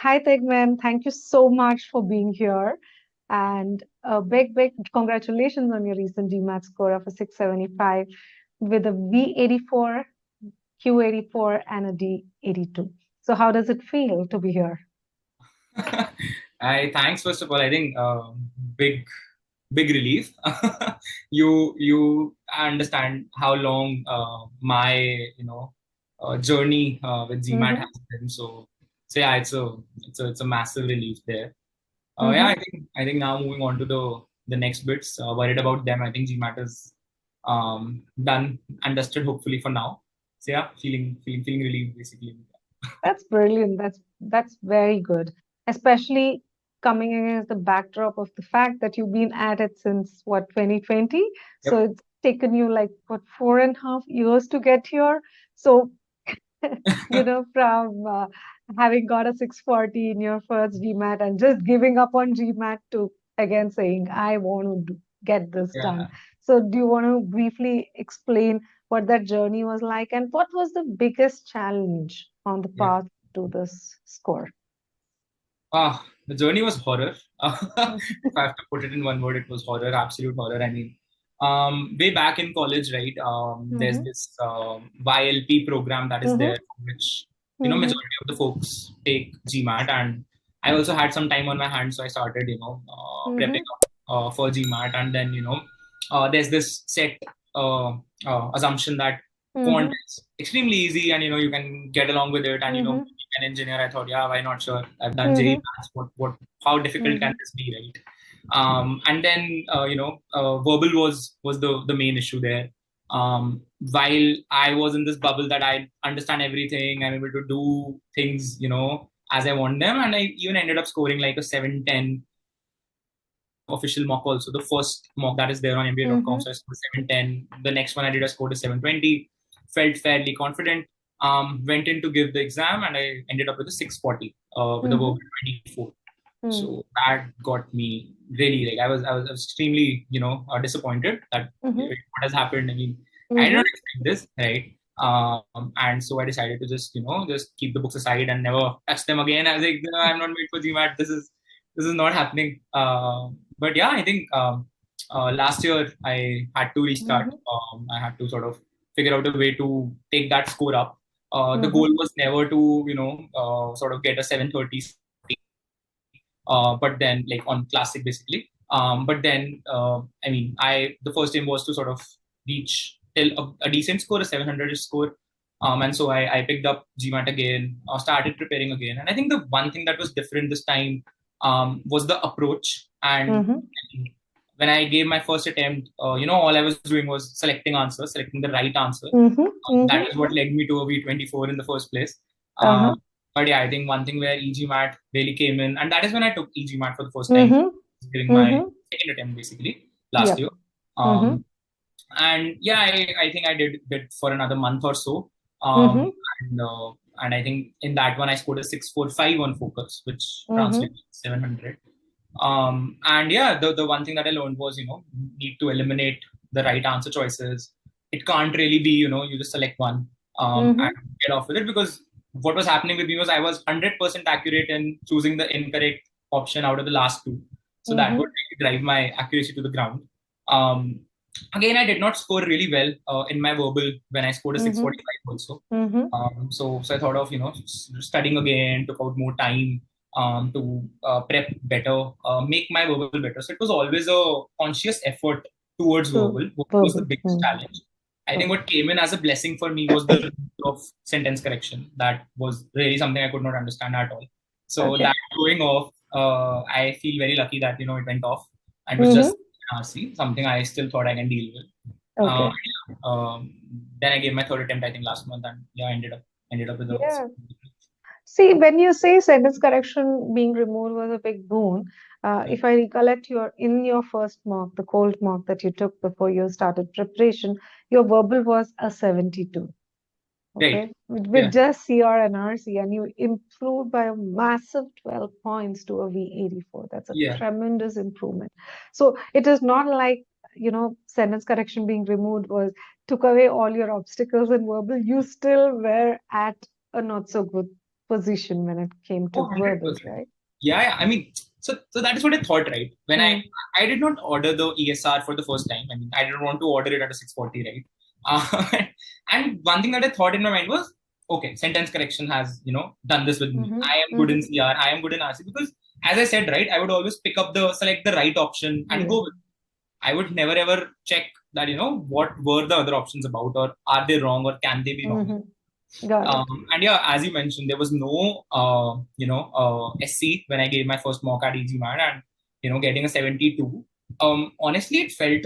Hi, Teghmann. Thank you so much for being here. And a big congratulations on your recent GMAT score of a 675 with a V84, Q84, and a D82. So, how does it feel to be here? I thanks first of all. I think big big relief. You understand how long my journey with GMAT Mm-hmm, has been. So yeah, it's a massive relief there. Yeah, mm-hmm. I think now moving on to the next bits. Worried about them. I think GMAT is done and dusted hopefully for now. So yeah, feeling relieved basically. That's brilliant. That's very good, especially coming against the backdrop of the fact that you've been at it since what, 2020? So Yep. it's taken you like what, 4.5 years to get here. So from having got a 640 in your first GMAT and just giving up on GMAT to again saying, I want to get this done. Yeah. So, do you want to briefly explain what that journey was like and what was the biggest challenge on the Yeah. path to this score? The journey was horror. If I have to put it in one word, it was horror, absolute horror. I mean, way back in college, right? There's Mm-hmm, this YLP program that is mm-hmm, there, which mm-hmm, majority of the folks take GMAT, and I also had some time on my hands, so I started, prepping mm-hmm, for GMAT, and then there's this set uh, assumption that quant mm-hmm, is extremely easy, and you can get along with it, and mm-hmm, an engineer, I thought, yeah, why not? Sure, I've done JEE mm-hmm, Maths. How difficult can mm-hmm, this be, right? And then verbal was the main issue there. While I was in this bubble that I understand everything, I'm able to do things, as I want them, and I even ended up scoring like a 710 official mock also. The first mock that is there on MBA.com. mm-hmm, So I scored 710. The next one I did, I scored a 720. Felt fairly confident. Went in to give the exam and I ended up with a 640 with a verbal 24. So that got me really like I was extremely disappointed that mm-hmm, what has happened. I mean, I did mm-hmm. not expect this, right? And so I decided to just keep the books aside and never touch them again. I was like, no, I'm not made for GMAT. This is not happening. But yeah, I think last year I had to restart. Mm-hmm. I had to sort of figure out a way to take that score up. The Mm-hmm. goal was never to sort of get a 730, but then like on classic basically. But then I mean, I the first aim was to sort of reach till a decent score, a 700 score. And so I picked up GMAT again, started preparing again. And I think the one thing that was different this time was the approach. And Mm-hmm. when I gave my first attempt, all I was doing was selecting answers, selecting the right answer. Mm-hmm. Mm-hmm. That is what led me to a V24 in the first place. Uh-huh. But yeah, I think one thing where eGMAT really came in, and that is when I took eGMAT for the first time, Mm-hmm. during my Mm-hmm. second attempt basically last Yep. year. Mm-hmm. Um, and yeah, I think I did good for another month or so. Mm-hmm. And I think in that one I scored a 645 on focus, which Mm-hmm. translates to 700. And yeah, the one thing that I learned was, need to eliminate the right answer choices. It can't really be, you just select one and Mm-hmm. get off with it, because what was happening with me was I was 100% accurate in choosing the incorrect option out of the last two. So that would Mm-hmm. really drive my accuracy to the ground. Um, Again, I did not score really well in my verbal when I scored a Mm-hmm. 645 also. Mm-hmm. So I thought of studying again, took out more time to prep better, make my verbal better. So it was always a conscious effort towards So verbal. What was the verbal. biggest Mm-hmm. challenge? I think what came in as a blessing for me was the rule of sentence correction. That was really something I could not understand at all. So Okay. that going off, I feel very lucky that it went off and it was Mm-hmm. just RC, something I still thought I can deal with. Okay. Yeah, then I gave my third attempt, I think last month, and yeah, ended up with a. Yeah. See, when you say sentence correction being removed was a big boon, Yeah. if I recollect your first mock, the cold mock that you took before you started preparation, your verbal was a 72. Right. Okay, with Yeah. just CR and RC, and you improved by a massive 12 points to a V84. That's a Yeah. tremendous improvement. So it is not like, sentence correction being removed was took away all your obstacles in verbal. You still were at a not so good position when it came to Oh, verbal, 100%. right? Yeah, I mean, so that is what I thought, right? When Mm. I did not order the ESR for the first time. I mean, I didn't want to order it at a 640, right? And one thing that I thought in my mind was, okay, sentence correction has, done this with me. Mm-hmm. I am good Mm-hmm. in CR, I am good in RC, because as I said, right, I would always select the right option and Yeah. go with it. I would never ever check that, what were the other options about, or are they wrong, or can they be wrong? Mm-hmm. Got it. And yeah, as you mentioned, there was no, SC when I gave my first mock at eGMAT, and getting a 72. Honestly, it felt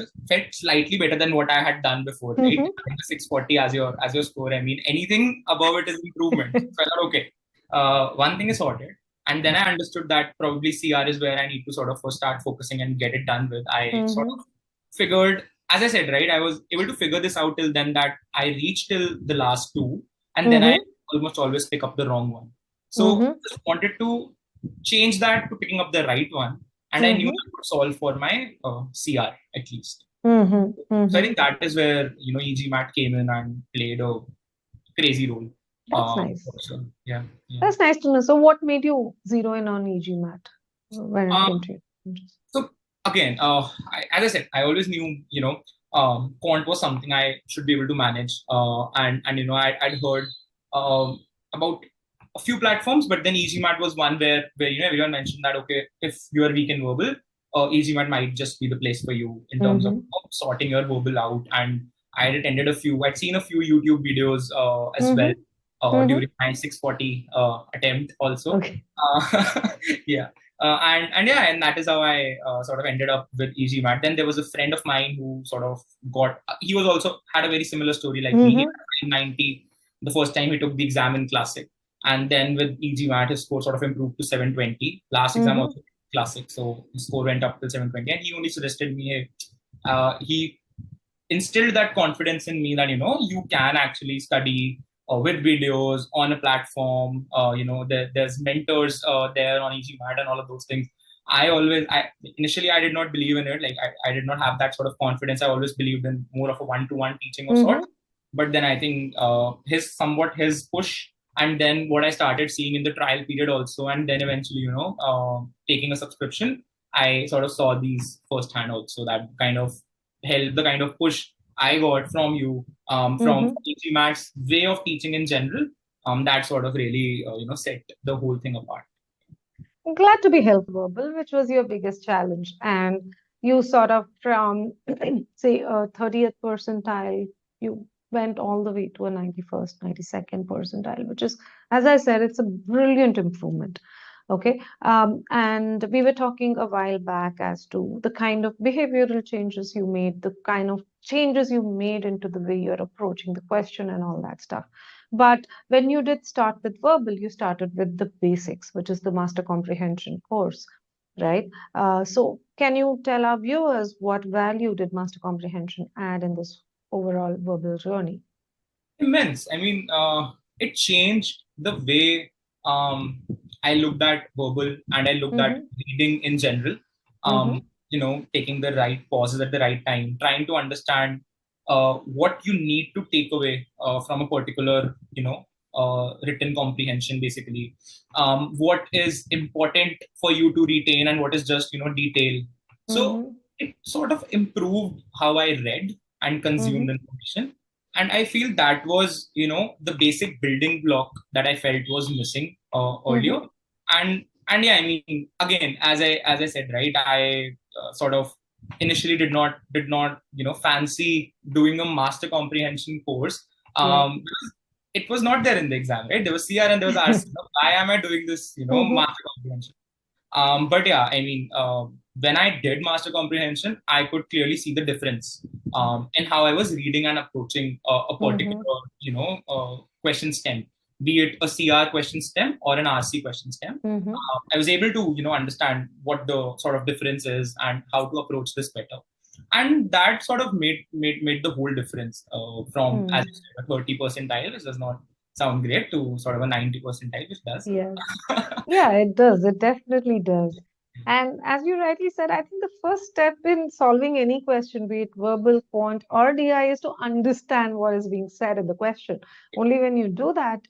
slightly better than what I had done before, right? Mm-hmm. Having a 640 as your score. I mean, anything above it is improvement. So I thought, okay, one thing is sorted. And then I understood that probably CR is where I need to sort of first start focusing and get it done with. I sort Mm-hmm. of figured, as I said, right, I was able to figure this out till then, that I reached till the last two, and then I Mm-hmm. almost always pick up the wrong one. So Mm-hmm. just wanted to change that to picking up the right one, and I knew Mm-hmm. that would solve for my CR at least. Mm-hmm. So I Mm-hmm. think that is where eGMAT came in and played a crazy role. That's nice. So, yeah, yeah. That's nice to know. So what made you zero in on eGMAT when it came Um, to you? so again, as I said, I always knew, quant was something I should be able to manage. And I'd heard about a few platforms, but then eGMAT was one where everyone mentioned that, okay, if you are weak in verbal, eGMAT might just be the place for you in terms of Mm-hmm. sorting your verbal out. And I had attended I'd seen a few YouTube videos as well Mm-hmm. Mm-hmm. during my 640 attempt also. Okay. Yeah. And yeah, and that is how I sort of ended up with eGMAT. Then there was a friend of mine who sort of he was also had a very similar story like me. He Mm-hmm. had 90 the first time he took the exam in Classic. And then with eGMAT, his score sort of improved to 720. Last exam Mm-hmm. also Classic, so his score went up to 720. And he only suggested me, he instilled that confidence in me that, you can actually study with videos on a platform. There's mentors there on eGMAT and all of those things. Initially I did not believe in it. Like I did not have that sort of confidence. I always believed in more of a one-to-one teaching of Mm-hmm. sorts. But then I think his push, and then what I started seeing in the trial period also, and then eventually, taking a subscription, I sort of saw these firsthand also, that kind of help, the kind of push I got from you, from Mm-hmm. eGMAT's way of teaching in general, that sort of really, set the whole thing apart. Glad to be helpful, Verbal, which was your biggest challenge. And you sort of from, say, a 30th percentile, you went all the way to a 91st, 92nd percentile, which is, as I said, it's a brilliant improvement. Okay. And we were talking a while back as to the kind of behavioral changes you made, the kind of changes you made into the way you're approaching the question and all that stuff. But when you did start with verbal, you started with the basics, which is the Master Comprehension course, right? So can you tell our viewers what value did Master Comprehension add in this overall verbal journey? Immense. I mean, it changed the way I looked at verbal, and I looked at Mm-hmm. reading in general. Mm-hmm. Taking the right pauses at the right time, trying to understand what you need to take away from a particular, written comprehension, basically. What is important for you to retain, and what is just, detail. So Mm-hmm. it sort of improved how I read and consumed Mm-hmm. information. And I feel that was, the basic building block that I felt was missing earlier. Mm-hmm. And yeah, I mean, again, as I said, right, I sort of initially did not fancy doing a master comprehension course, Yeah. because it was not there in the exam, right? There was CR and there was RC. Why am I doing this, Mm-hmm. master comprehension? But yeah, I mean, when I did master comprehension, I could clearly see the difference in how I was reading and approaching a Mm-hmm. particular, question stem, be it a CR question stem or an RC question stem. Mm-hmm. I was able to, understand what the sort of difference is and how to approach this better. And that sort of made the whole difference from, as you Mm. said, a 30 percentile, which does not sound great, to sort of a 90 percentile, which does. Yes. Yeah, it does. It definitely does. And as you rightly said, I think the first step in solving any question, be it verbal, quant, or DI, is to understand what is being said in the question. Only when you do that,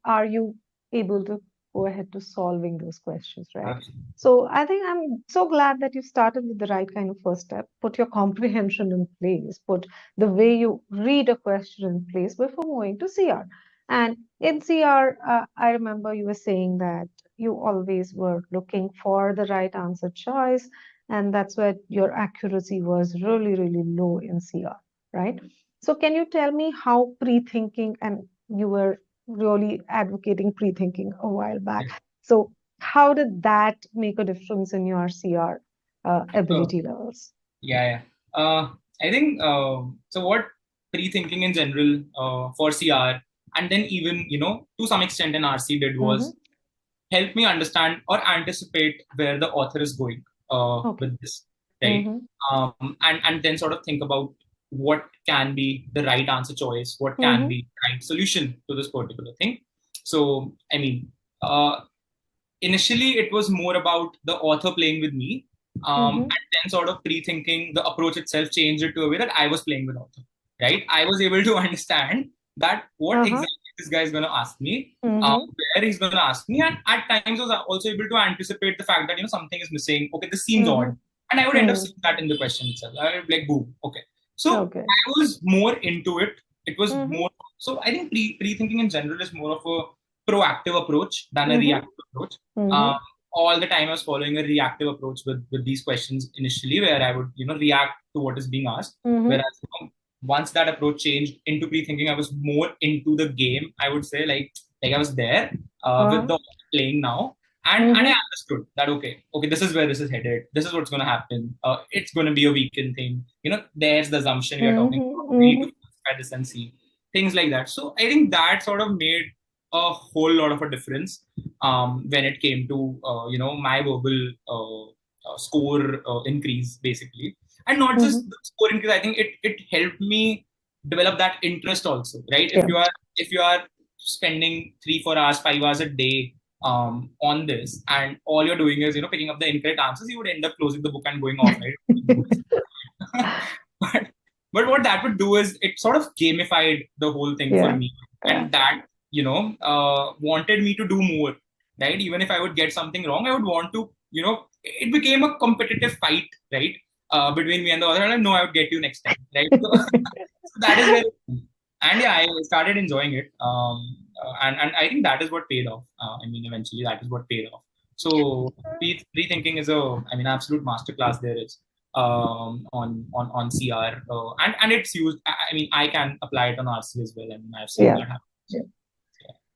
are you able to go ahead to solving those questions, right? Absolutely. So I think I'm so glad that you started with the right kind of first step. Put your comprehension in place, put the way you read a question in place before moving to CR. And in CR, I remember you were saying that you always were looking for the right answer choice, and that's where your accuracy was really, really low in CR, right? So can you tell me how pre-thinking, and you were really advocating pre-thinking a while back. So how did that make a difference in your CR Sure. ability levels? Yeah. I think so. What pre-thinking in general for CR, and then even to some extent in RC did Mm-hmm. was help me understand or anticipate where the author is going Okay. with this, right? Mm-hmm. And then sort of think about what can be the right answer choice, what can Mm-hmm. be the right solution to this particular thing. So, I mean, initially it was more about the author playing with me, Mm-hmm. and then sort of pre-thinking the approach itself changed it to a way that I was playing with author, right? I was able to understand that what Uh-huh. exactly this guy is going to ask me, Mm-hmm. where he's going to ask me, and at times I was also able to anticipate the fact that something is missing. Okay, this seems Mm-hmm. odd, and I would end up Mm-hmm. seeing that in the question itself. I would be like, boom, okay. So Okay. I was more into it. It was Mm-hmm. more. So I think pre-thinking in general is more of a proactive approach than a Mm-hmm. reactive approach. Mm-hmm. Um, all the time I was following a reactive approach with these questions initially, where I would react to what is being asked. Mm-hmm. Whereas once that approach changed into pre-thinking, I was more into the game. I would say like I was there with Uh-huh. the playing now, and I Mm-hmm. understood that okay, this is where this is headed. This is what's going to happen. It's going to be a weekend thing. There's the assumption you're talking about. We need Mm-hmm. to try this and see things like that. So I think that sort of made a whole lot of a difference when it came to my verbal score increase basically, and not just Mm-hmm. the score increase. I think it helped me develop that interest also, right? Yeah. If you are spending 3 4 hours 5 hours a day on this, and all you're doing is picking up the incorrect answers, you would end up closing the book and going off, right? but but what that would do is it sort of gamified the whole thing for Yeah. me, Yeah. and that wanted me to do more, right? Even if I would get something wrong, I would want to, it became a competitive fight, right? Between me and the other, and no, I would get you next time, right? So that is where, and yeah, I started enjoying it, and I think that is what paid off. I mean, eventually, that is what paid off. So pre-thinking is absolute masterclass there is on CR, and it's used. I mean, I can apply it on RC as well. I mean, I've seen Yeah. that happen. Yeah.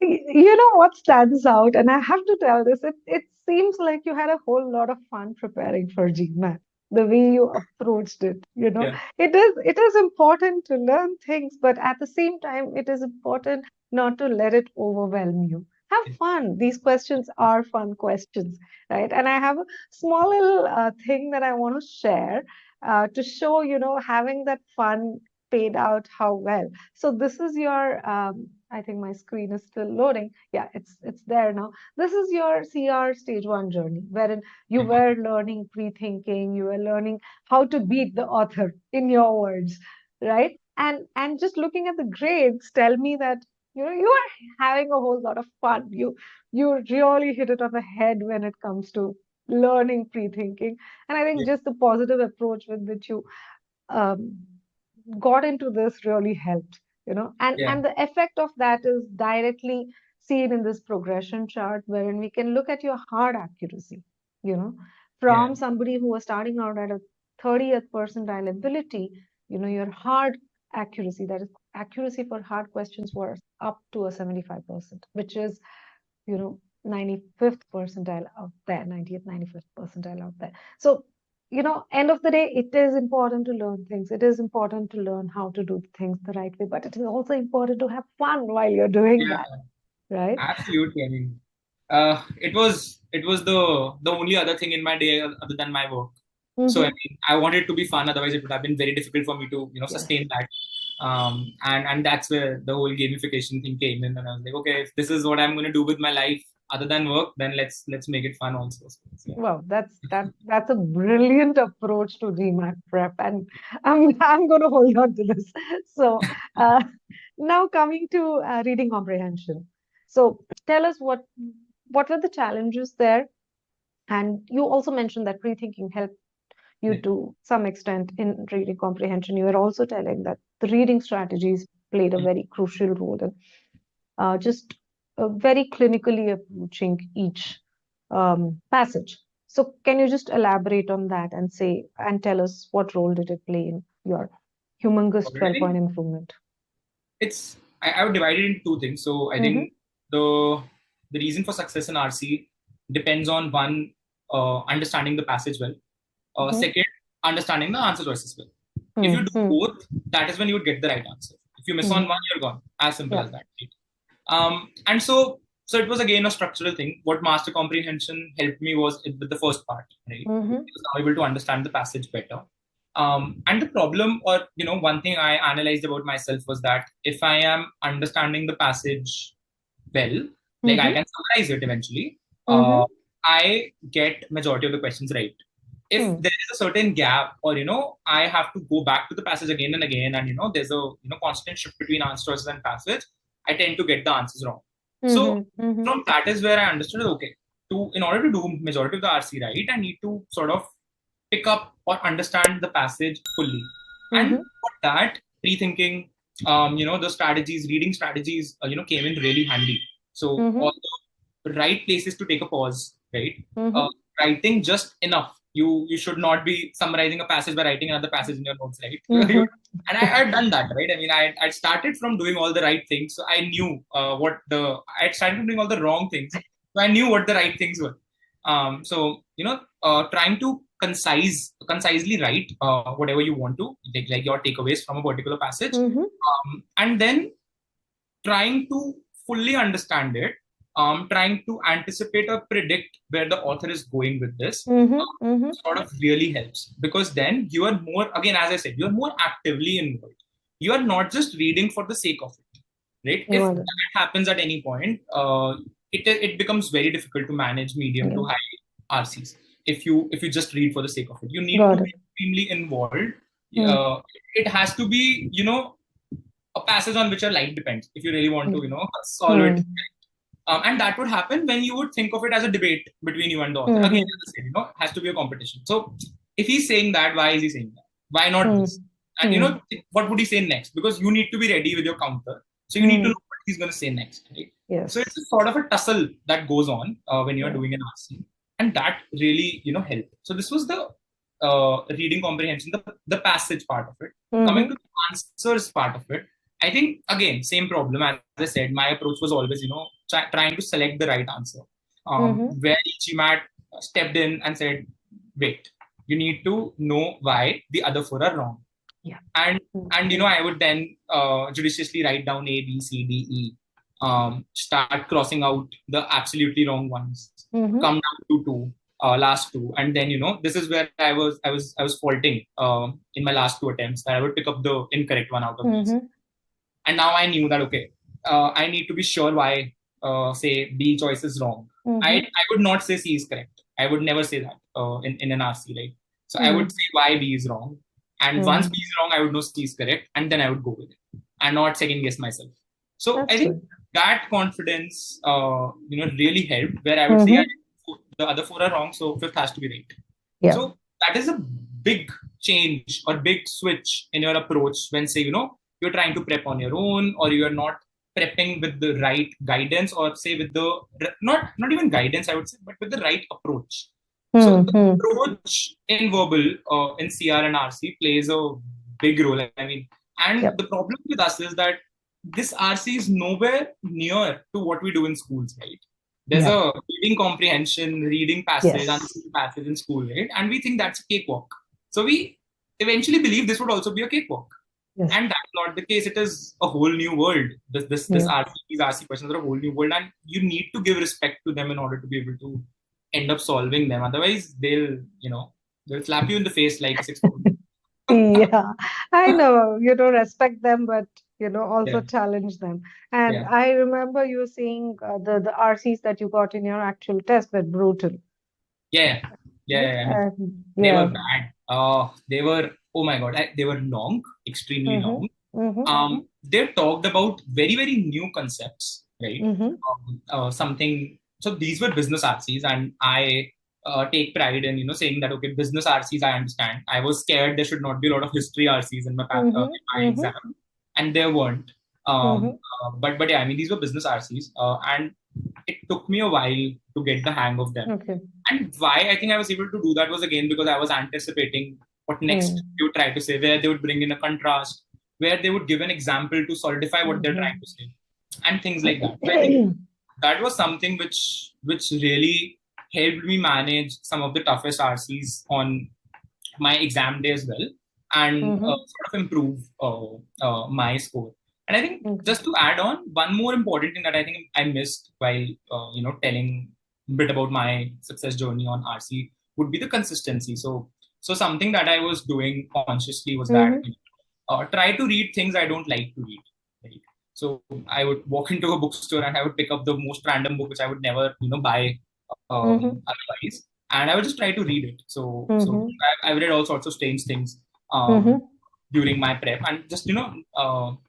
You know what stands out, and I have to tell this, it seems like you had a whole lot of fun preparing for GMAT, the way you approached it, Yeah, it is important to learn things, but at the same time, it is important not to let it overwhelm you. Have yeah, fun. These questions are fun questions, right? And I have a small little thing that I want to share to show, having that fun paid out how well. So this is your I think my screen is still loading. Yeah, it's there now. This is your CR stage one journey, wherein you yeah, were learning pre-thinking, you were learning how to beat the author in your words, right? And just looking at the grades tell me that you are having a whole lot of fun. You really hit it on the head when it comes to learning pre-thinking. And I think yeah, just the positive approach with which you um, got into this really helped, and yeah, the effect of that is directly seen in this progression chart, wherein we can look at your hard accuracy, you know yeah, from somebody who was starting out at a 30th percentile ability. Your hard accuracy, that is accuracy for hard questions, was up to a 75%, which is, you know 95th percentile out there, 90th, 95th percentile out there. So, end of the day, it is important to learn things. It is important to learn how to do things the right way, but it is also important to have fun while you're doing that, yeah. right? Absolutely. I mean, it was the only other thing in my day other than my work. So I Mm-hmm. mean, I wanted it to be fun. Otherwise, it would have been very difficult for me to Yes. sustain that. And that's where the whole gamification thing came in. And I was like, okay, if this is what I'm going to do with my life other than work, then let's make it fun also. So, yeah. Well, that's a brilliant approach to GMAT prep, and I'm going to hold on to this. So, now coming to reading comprehension. So, tell us what were the challenges there? And you also mentioned that pre-thinking helped you Right. to some extent in reading comprehension. You were also telling that the reading strategies played a very crucial role in just very clinically approaching each passage. So can you just elaborate on that and say and tell us what role did it play in your humongous I 12-point think improvement? I would divide it into two things. So I Mm-hmm. think the reason for success in RC depends on one, understanding the passage well. Mm-hmm. Second, understanding the answer choices well. If you do Mm-hmm. both, that is when you would get the right answer. If you miss on one, you're gone. As simple Yeah. as that. Right? And so it was again a structural thing. What master comprehension helped me was with the first part, right? Mm-hmm. I was now able to understand the passage better. And the problem, or one thing I analyzed about myself was that if I am understanding the passage well, like I Mm-hmm. can summarize it eventually, Mm-hmm. I get majority of the questions right. If Mm. there is a certain gap, or I have to go back to the passage again and again, and there's a constant shift between answer choices and passage, I tend to get the answers wrong. So Mm-hmm. Mm-hmm. from that is where I understood, okay, in order to do majority of the RC right, I need to sort of pick up or understand the passage fully. And Mm-hmm. for that, pre-thinking, the strategies, reading strategies, came in really handy. So Mm-hmm. all the right places to take a pause, right? Mm-hmm. Writing just enough. You should not be summarizing a passage by writing another passage in your notes, right? Mm-hmm. And I had done that, right? I mean, I started from doing all the right things, so I knew I started from doing all the wrong things, so I knew what the right things were. So trying to concisely write whatever you want to, like your takeaways from a particular passage, Mm-hmm. and then trying to fully understand it, trying to anticipate or predict where the author is going with this, Mm-hmm. Mm-hmm. sort of really helps, because then you are more, again, as I said, you are more actively involved. You are not just reading for the sake of it, right? If Got it. that happens at any point, it becomes very difficult to manage medium Yeah. to high RCs. If you just read for the sake of it, you need to Got be it. extremely involved. Mm. It has to be, a passage on which your life depends if you really want to, solve it. Mm. And that would happen when you would think of it as a debate between you and the author. Again, Mm-hmm. as I said, it has to be a competition. So if he's saying that, why is he saying that? Why not this? And Mm. what would he say next? Because you need to be ready with your counter. So you need to know what he's going to say next, right? So Yes. it's a sort of a tussle that goes on when you're Yeah. doing an RC, and that really, helped. So this was the reading comprehension, the passage part of it. Coming Mm-hmm. to the answers part of it, I think again same problem. As I said, my approach was always, trying to select the right answer. Mm-hmm. Where eGMAT stepped in and said, "Wait, you need to know why the other four are wrong." Yeah. And Mm-hmm. I would then judiciously write down A, B, C, D, E. Start crossing out the absolutely wrong ones. Mm-hmm. Come down to two, last two, and then this is where I was faulting in my last two attempts. That I would pick up the incorrect one out of these. Mm-hmm. And now I knew that, okay, I need to be sure why, say, B choice is wrong. Mm-hmm. I would not say C is correct. I would never say that in an RC, right? So I would Mm. say why B is wrong. And once Mm. B is wrong, I would know C is correct. And then I would go with it and not second guess myself. So I That's think good. that confidence, really helped, where I would say, Mm-hmm. the other four are wrong, so fifth has to be right. Yeah. So that is a big change or big switch in your approach when, say, you're trying to prep on your own, or you're not prepping with the right guidance, or say with the not even guidance, I would say, but with the right approach. So the Mm-hmm. approach in verbal, in CR and RC plays a big role. I mean, and Yep. the problem with us is that this RC is nowhere near to what we do in schools, right? There's Yeah. a reading comprehension, reading passage, Yes. understanding passage in school, right? And we think that's a cakewalk. So we eventually believe this would also be a cakewalk. Yes. And that's not the case. It is a whole new world. This Yeah. these RC questions are a whole new world, and you need to give respect to them in order to be able to end up solving them. Otherwise, they'll slap you in the face like a 6-year-old. Yeah, I know you don't respect them, but also Yeah, challenge them. And yeah, I remember you saying the RCs that you got in your actual test were brutal, yeah, yeah, right? yeah. I mean, they Yeah. were bad. They were, oh my God, they were long, extremely Mm-hmm. long. Mm-hmm. They talked about very, very new concepts, right? Mm-hmm. Something so these were business RCs, and I take pride in saying that okay, business RCs I understand. I was scared there should not be a lot of history RCs in my exam, and there weren't. But yeah, I mean these were business RCs, and it took me a while to get the hang of them. Okay. And why I think I was able to do that was again because I was anticipating what next you try to say, where they would bring in a contrast, where they would give an example to solidify what they're trying to say, and things like that. So I think that was something which really helped me manage some of the toughest RCs on my exam day as well, and sort of improve my score. And I think just to add on, one more important thing that I think I missed while telling a bit about my success journey on RC would be the consistency. So something that I was doing consciously was that try to read things I don't like to read. Right? So I would walk into a bookstore and I would pick up the most random book which I would never buy otherwise, and I would just try to read it. So I've read all sorts of strange things during my prep, and just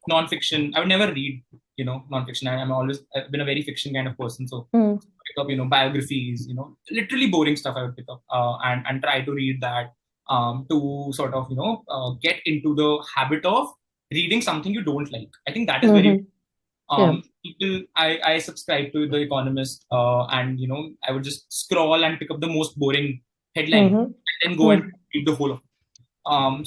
non-fiction. I would never read non-fiction. I've been a very fiction kind of person, so pick up biographies, literally boring stuff I would pick up and try to read that to sort of get into the habit of reading something you don't like. I think that is very people. I subscribe to The Economist, and I would just scroll and pick up the most boring headline and then go and read the whole of it.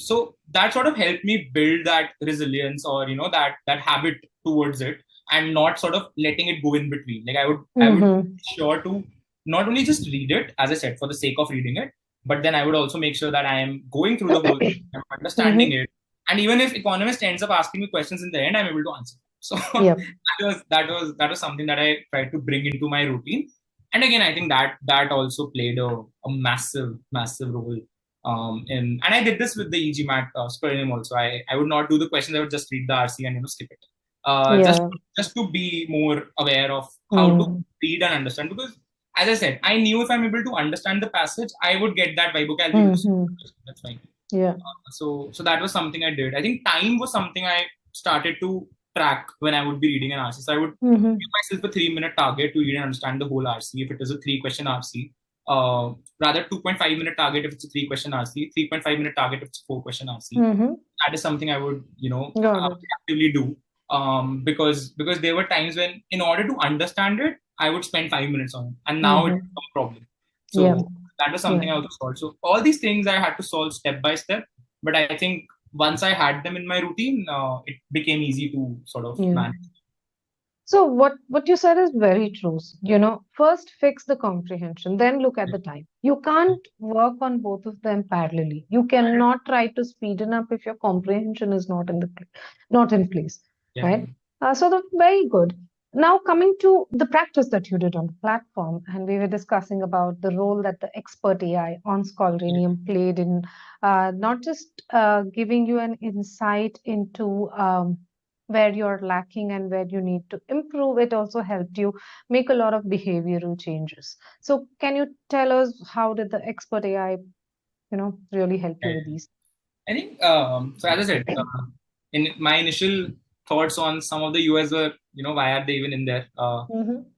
So that sort of helped me build that resilience, or that habit towards it, and not sort of letting it go in between. Like I would be sure to not only just read it, as I said, for the sake of reading it, but then I would also make sure that I am going through the whole thing, I'm understanding it, and even if Economist ends up asking me questions in the end, I'm able to answer. So that was something that I tried to bring into my routine. And again, I think that also played a massive role. And I did this with the eGMAT Scholaranium also. I would not do the questions. I would just read the RC and skip it. Just to be more aware of how to read and understand. Because as I said, I knew if I'm able to understand the passage, I would get that vibe. Okay, I'll be able to see it. That's fine. Yeah. So that was something I did. I think time was something I started to track when I would be reading an RC. So I would give myself a 3-minute target to read and understand the whole RC if it is a 3-question RC. Rather 2.5-minute target if it's a 3-question RC, 3.5-minute target if it's a 4-question RC. That is something I would, actively do. Because there were times when, in order to understand it, I would spend 5 minutes on it, and now it's no problem. So that was something I also solved. So all these things I had to solve step by step, but I think once I had them in my routine, it became easy to sort of manage. So what you said is very true. First fix the comprehension, then look at the time. You can't work on both of them parallelly. You cannot try to speeden up if your comprehension is not in place, right? So that's very good. Now coming to the practice that you did on the platform, and we were discussing about the role that the Xpert AI on Scholaranium played in not just giving you an insight into where you're lacking and where you need to improve. It also helped you make a lot of behavioral changes. So can you tell us how did the Xpert AI, really help you with these? I think, so as I said, in my initial thoughts on some of the US were, why are they even in there? The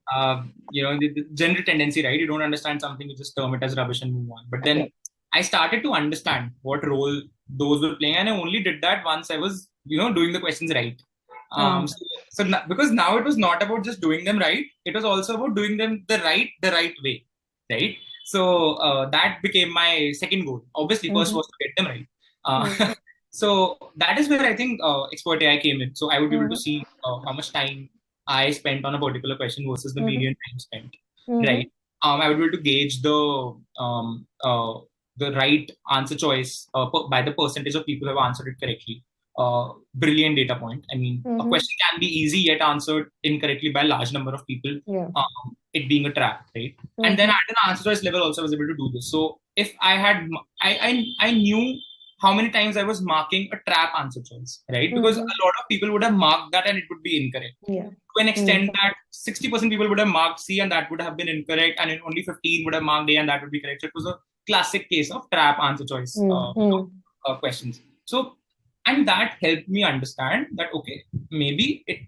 general tendency, right? You don't understand something, you just term it as rubbish and move on. But then I started to understand what role those were playing, and I only did that once I was, doing the questions right. Because now it was not about just doing them right, it was also about doing them the right way, right? So that became my second goal. Obviously, first was to get them right. So that is where I think Xpert AI came in. So I would be able to see how much time I spent on a particular question versus the median time spent, right? I would be able to gauge the right answer choice by the percentage of people who have answered it correctly. Brilliant data point. I mean, a question can be easy yet answered incorrectly by a large number of people, it being a trap, right? And then at an answer choice level also I was able to do this. So if I had, I knew how many times I was marking a trap answer choice, right? Because a lot of people would have marked that and it would be incorrect. To an extent that 60% people would have marked C and that would have been incorrect, and only 15 would have marked A and that would be correct. So it was a classic case of trap answer choice questions. So, and that helped me understand that, okay, maybe it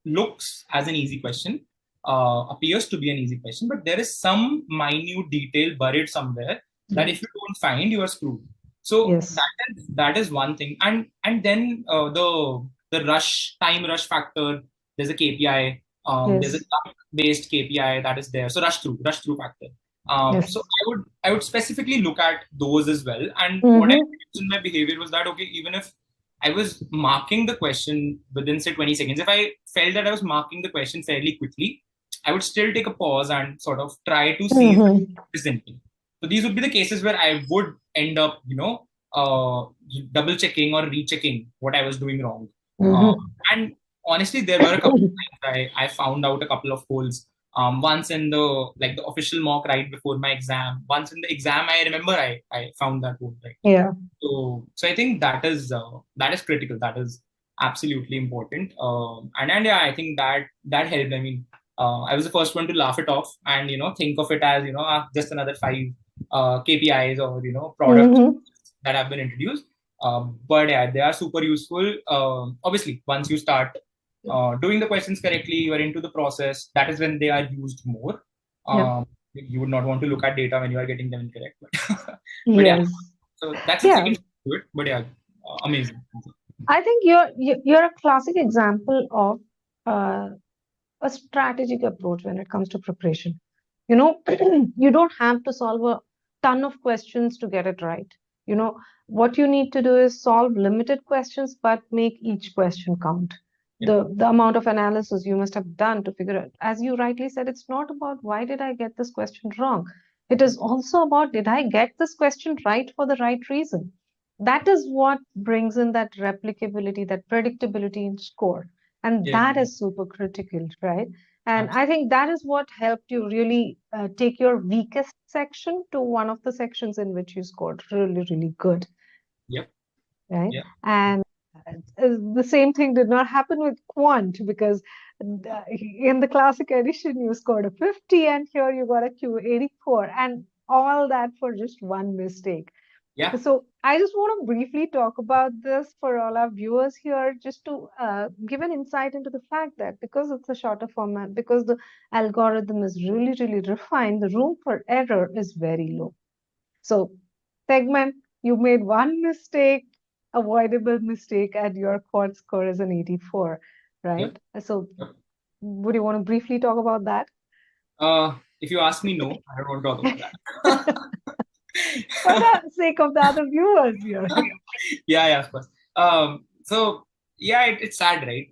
looks as an easy question, appears to be an easy question, but there is some minute detail buried somewhere that if you don't find, you are screwed. So Yes. that is one thing, and then the time rush factor. There's a KPI. There's a Yes. based KPI that is there. So rush through factor. Yes. So I would specifically look at those as well. And what I Mm-hmm. noticed in my behavior was that, okay, even if I was marking the question within say 20 seconds, if I felt that I was marking the question fairly quickly, I would still take a pause and sort of try to see if Mm-hmm. it is anything. So these would be the cases where I would end up, double checking or rechecking what I was doing wrong. Uh, Mm-hmm. and honestly, there were a couple of times I found out a couple of holes. Once in the official mock right before my exam. Once in the exam, I remember I found that hole right. Yeah. So I think that is critical. That is absolutely important. And yeah, I think that helped. I mean, I was the first one to laugh it off and think of it as just another 5 KPIs or product Mm-hmm. that have been introduced. But yeah, they are super useful. Obviously, once you start doing the questions correctly, you are into the process. That is when they are used more. Yeah. You would not want to look at data when you are getting them incorrect. But yeah, Yes. so that's the Yeah. second to it. But yeah, amazing. I think you're a classic example of uh, a strategic approach when it comes to preparation. You know, you don't have to solve a ton of questions to get it right. You know, what you need to do is solve limited questions, but make each question count. Yeah, The amount of analysis you must have done to figure out, as you rightly said, it's not about why did I get this question wrong. It is also about did I get this question right for the right reason? That is what brings in that replicability, that predictability in score. And yeah, that is super critical, right? And I absolutely. think that is what helped you really take your weakest section to one of the sections in which you scored really, really good, Yep, right? yeah, And the same thing did not happen with quant because in the classic edition you scored a 50 and here you got a Q84 and all that for just one mistake. yeah, So I just want to briefly talk about this for all our viewers here, just to give an insight into the fact that because it's a shorter format, because the algorithm is really, really refined, the room for error is very low. So, Teghmann, you made one mistake, avoidable mistake, and your quad score is an 84, yep, right? So, yep. would you want to briefly talk about that? If you ask me, no, I don't want to talk about For that. the sake of the other viewers here. Yeah, of course. So yeah, it's sad, right?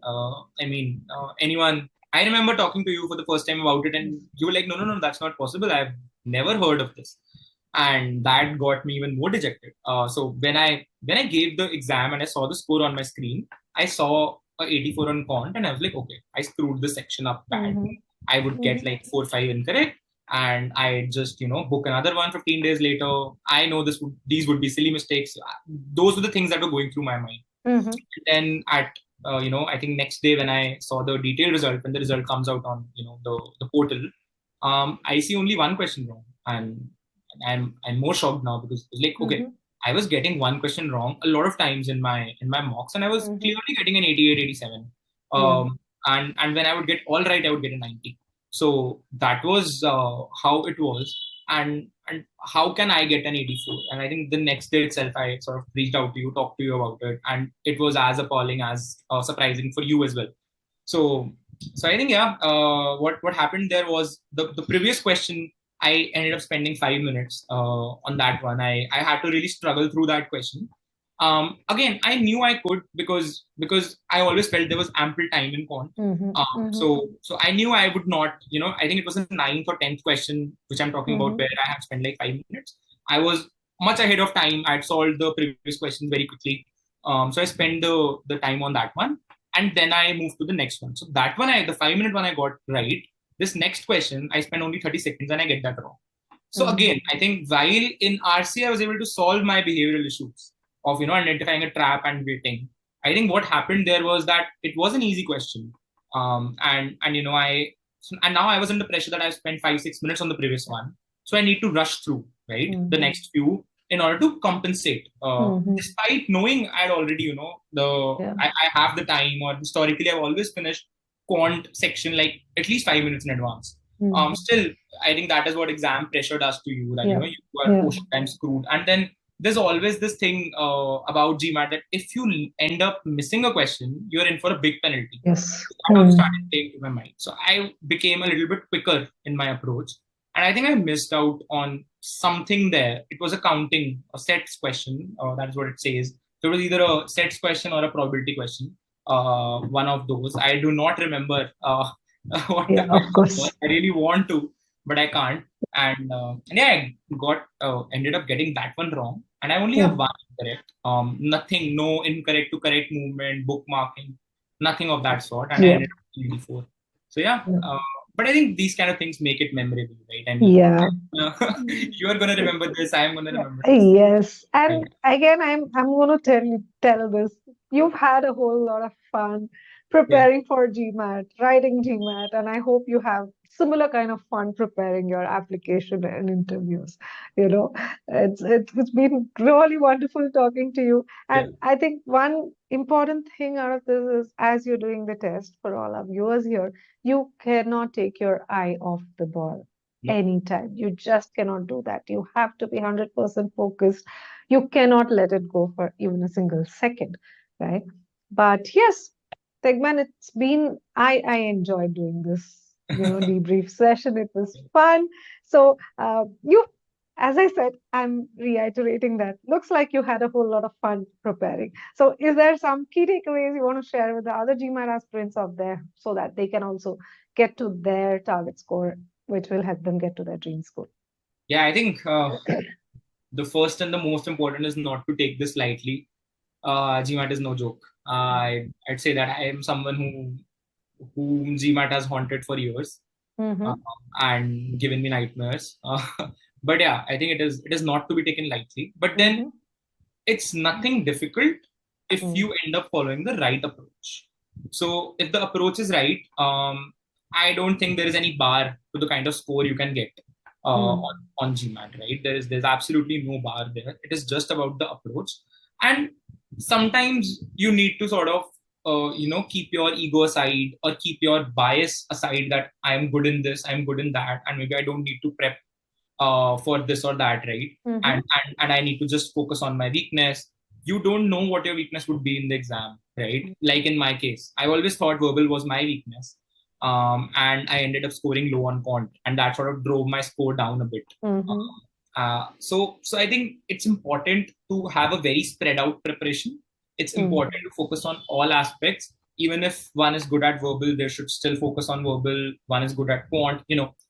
I mean, anyone. I remember talking to you for the first time about it, and you were like, "No, no, no, that's not possible. I've never heard of this," and that got me even more dejected. So when I gave the exam and I saw the score on my screen, I saw a 84 on quant, and I was like, "Okay, I screwed the section up bad. Mhm. I would get Mhm. like 4 5 incorrect." And I just book another one 15 days later. I know these would be silly mistakes. Those were the things that were going through my mind. Mhm. And then at I think next day when I saw the detailed result, when the result comes out on the portal, I see only one question wrong, and I'm more shocked now because it's like, okay, Mhm. I was getting one question wrong a lot of times in my mocks, and I was Mhm. clearly getting an 88, 87. Yeah. And when I would get all right, I would get a 90. So that was how it was. And how can I get an 84? And I think the next day itself, I sort of reached out to you, talked to you about it, and it was as appalling as surprising for you as well. So, so I think yeah, what happened there was the previous question. I ended up spending 5 minutes on that one. I had to really struggle through that question. Again, I knew I could because I always felt there was ample time in quant. Mhm. Mhm. So I knew I would not. I think it was the ninth or 10th question which I'm talking about Mhm. where I had spent like 5 minutes. I was much ahead of time. I'd solved the previous question very quickly. So I spent the time on that one, and then I moved to the next one. So that one, the 5 minute one, I got right. This next question, I spent only 30 seconds and I get that wrong. So Mhm. again, I think while in RC, I was able to solve my behavioral issues of identifying a trap and waiting. I think what happened there was that it was an easy question, and and now I was under pressure that I spent 5 6 minutes on the previous one, so I need to rush through the Mhm. next few in order to compensate. Mhm. Despite knowing I'd already Yeah. I have the time, or historically I've always finished quant section like at least 5 minutes in advance. Still, I think that is what exam pressure does to you. That Yeah. you are Yeah. portion time screwed, and then there's always this thing about GMAT that if you end up missing a question, you're in for a big penalty. Yes. That also started playing to my mind. So I became a little bit quicker in my approach. And I think I missed out on something there. It was a sets question. That's what it says. So it was either a sets question or a probability question. One of those. I do not remember what the Yeah, of question course. was. I really want to, but I can't. And yeah, I ended up getting that one wrong. And I only have one correct. Nothing, no incorrect to correct movement, bookmarking, nothing of that sort. And I ended up with 24. So yeah, but I think these kind of things make it memorable, right? I mean, Yeah. you are gonna remember this. I am gonna remember this. Yes. And again, I'm gonna tell this. You've had a whole lot of fun preparing for GMAT, writing GMAT, and I hope you have similar kind of fun preparing your application and interviews. You know, it's been really wonderful talking to you. And I think one important thing out of this is as you're doing the test for all our viewers here, you cannot take your eye off the ball anytime. You just cannot do that. You have to be 100% focused. You cannot let it go for even a single second, right? But yes, Teghmann, it's been, I enjoyed doing this, debrief session. It was fun. So as I said, I'm reiterating that. Looks like you had a whole lot of fun preparing. So is there some key takeaways you want to share with the other GMAT aspirants out there so that they can also get to their target score, which will help them get to their dream school? Yeah, I think the first and the most important is not to take this lightly. GMAT is no joke. I'd say that I am someone whom GMAT has haunted for years and given me nightmares. But yeah, I think it is not to be taken lightly. But then it's nothing difficult if you end up following the right approach. So if the approach is right, I don't think there is any bar to the kind of score you can get on GMAT, right? There's absolutely no bar there. It is just about the approach. And sometimes you need to sort of keep your ego aside or keep your bias aside that I'm good in this, I'm good in that, and maybe I don't need to prep for this or that, right? And I need to just focus on my weakness. You don't know what your weakness would be in the exam, right? Like in my case, I always thought verbal was my weakness. And I ended up scoring low on quant, and that sort of drove my score down a bit. So I think it's important to have a very spread out preparation. It's important to focus on all aspects. Even if one is good at verbal, they should still focus on verbal. One is good at quant.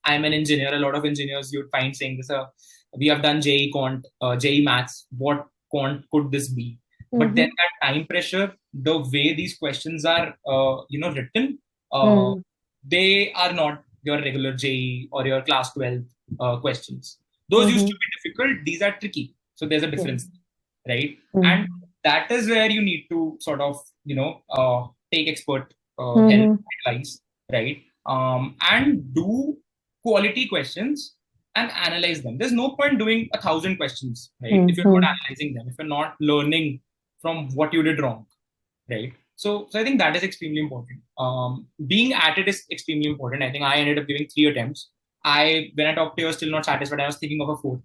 I'm an engineer. A lot of engineers you'd find saying this, we have done JE quant, JE maths. What quant could this be? But then that time pressure, the way these questions are, written, they are not your regular JE or your class 12 questions. Those used to be difficult. These are tricky. So there's a difference, right? And that is where you need to sort of, take expert help, advice, right? And do quality questions and analyze them. There's no point doing 1,000 questions, right? If you're not analyzing them, if you're not learning from what you did wrong, right? So I think that is extremely important. Being at it is extremely important. I think I ended up giving 3 attempts. When I talked to you, I was still not satisfied. I was thinking of a 4th.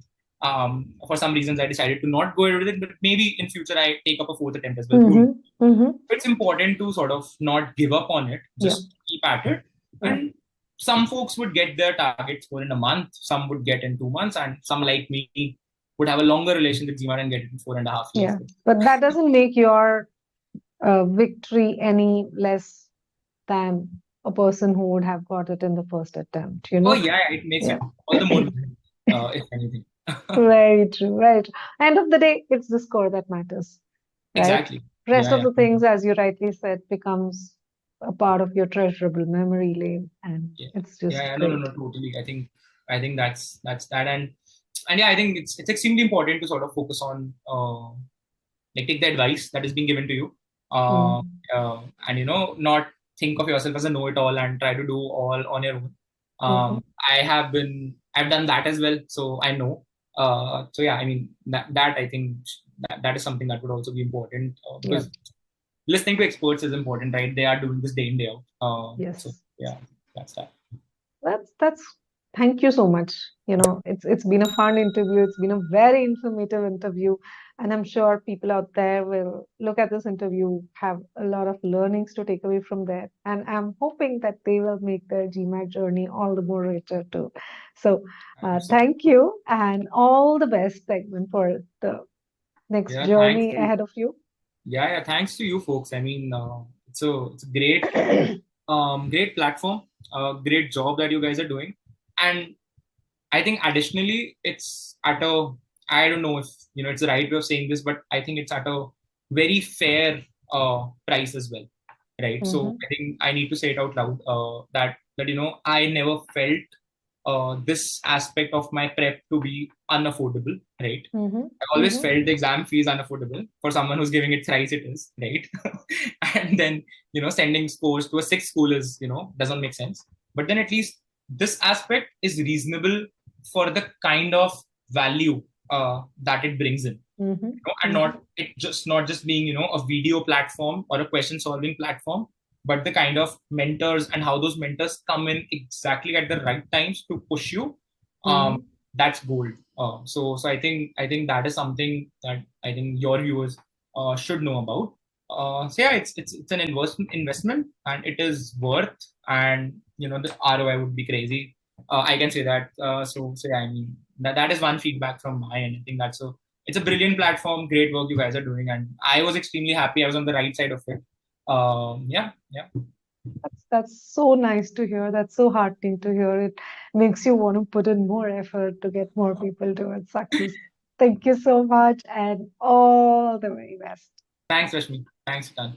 For some reasons, I decided to not go ahead with it, but maybe in future I take up a 4th attempt as well. It's important to sort of not give up on it, just keep at it. And some folks would get their target score in a month, some would get in 2 months, and some like me would have a longer relation with GMAT and get it in 4.5 years. But that doesn't make your victory any less than a person who would have got it in the first attempt, Oh yeah, it makes it all the more, if anything. Very true, right. End of the day, it's the score that matters. Right? Exactly. Rest of the things, as you rightly said, becomes a part of your treasurable memory lane, and it's just no, totally. I think that's that, and yeah, I think it's extremely important to sort of focus on take the advice that is being given to you, and not think of yourself as a know-it-all and try to do all on your own. I've done that as well, so I know. So yeah, I mean that I think that is something that would also be important because listening to experts is important, right? They are doing this day in, day out. Yes. So yeah, that's that. That's thank you so much. It's been a fun interview. It's been a very informative interview, and I'm sure people out there will look at this interview, have a lot of learnings to take away from there, and I'm hoping that they will make their GMAT journey all the more richer too. So, thank you, and all the best, Teghmann, for the next Yeah, thanks journey to ahead of you. yeah, thanks to you folks. I mean, it's a great great platform, great job that you guys are doing, and I think additionally, it's at a, I don't know if it's the right way of saying this, but I think it's at a very fair price as well, right? So Mm-hmm. I think I need to say it out loud, that I never felt this aspect of my prep to be unaffordable, right? Mm-hmm. I always Mm-hmm. felt the exam fee is unaffordable for someone who's giving it thrice it is, right? And then, sending scores to a sixth school is, doesn't make sense. But then at least this aspect is reasonable for the kind of value that it brings in. Mm-hmm. And Mm-hmm. not just being, a video platform or a question solving platform, but the kind of mentors and how those mentors come in exactly at the right times to push you. Um, Mm-hmm. that's gold. So I think that is something that I think your viewers should know about. So yeah, it's an investment, and it is worth, and the ROI would be crazy. I can say that. So yeah, I mean that is one feedback from my end. I think it's a brilliant platform, great work you guys are doing, and I was extremely happy I was on the right side of it. Yeah. That's so nice to hear. That's so heartening to hear. It makes you want to put in more effort to get more people towards success. Thank you so much and all the very best. Thanks, Rashmi. Thanks, Tan.